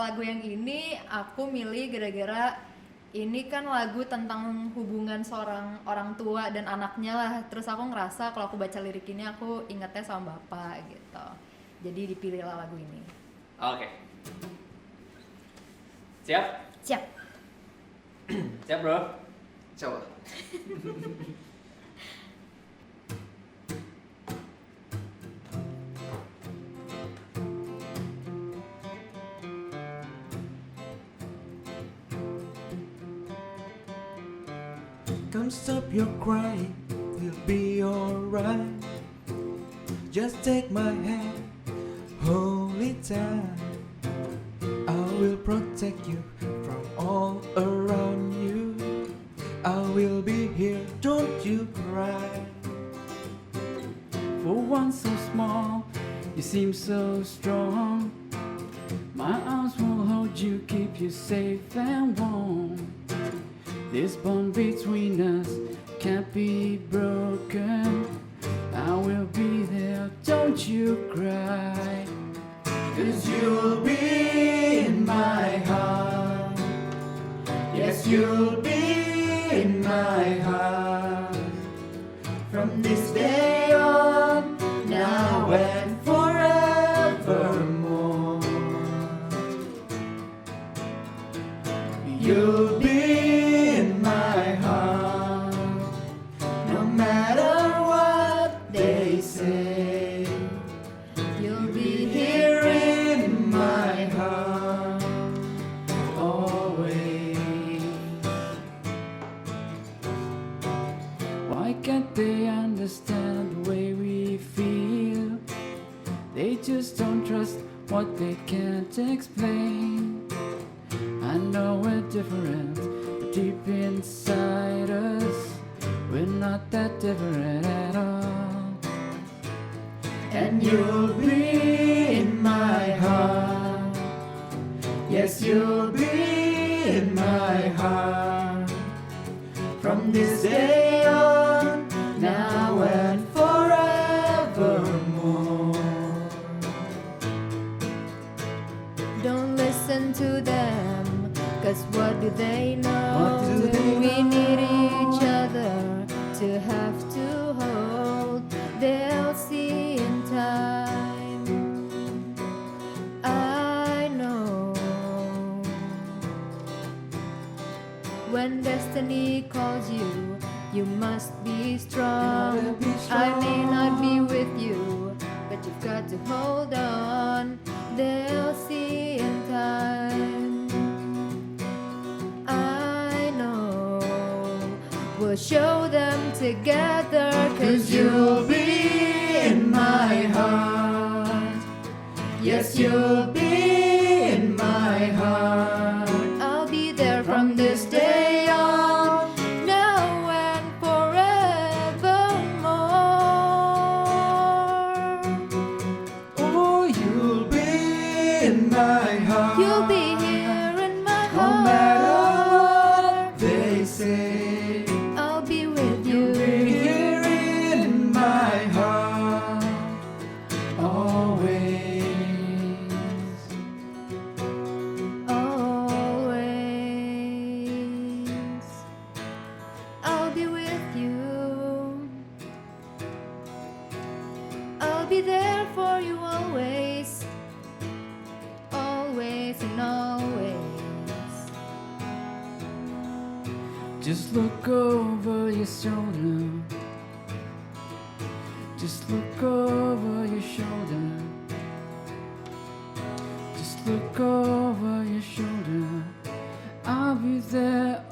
Lagu yang ini aku milih gara-gara ini kan lagu tentang hubungan seorang orang tua dan anaknya lah. Terus aku ngerasa kalau aku baca lirik ini aku ingetnya sama bapak gitu. Jadi dipilihlah lagu ini. Oke. Siap? Siap. Siap bro? Coba. Don't stop your crying, we'll be alright. Just take my hand, hold it tight. I will protect you from all around you. I will be here, don't you cry. For one so small, you seem so strong. My arms will hold you, keep you safe and warm. This bond between us can't be broken. I will be there, don't you cry. 'Cause you'll be in my heart. Yes, you'll be in my heart. From this day on, now and forevermore. You'll be in my heart, no matter what they say. You'll be here in my heart, always. Why can't they understand the way we feel? They just don't trust what they can't explain. I know we're different, but deep inside us, we're not that different at all. And you'll be in my heart. Yes, you'll be in my heart. From this day on, now and forevermore. Don't listen to them, 'cause what do they know? What do they We know? need each other to have to hold. They'll see in time. I know. When destiny calls you, you must be strong. You gotta be I may not be strong. with you, but you've got to hold on. They'll see in time. I know. We'll show them together, 'cause you'll be in my heart. Yes, you'll be in my heart. I'll be there from this day on, now and forevermore. Oh, you'll be in my heart. You'll be here in my No matter heart. what they say. I'll be with You'll be you. here in my heart, always. Always. I'll be with you. I'll be there for you always. Always and always. Just look over your shoulder. Just look over your shoulder. Just look over your shoulder. I'll be there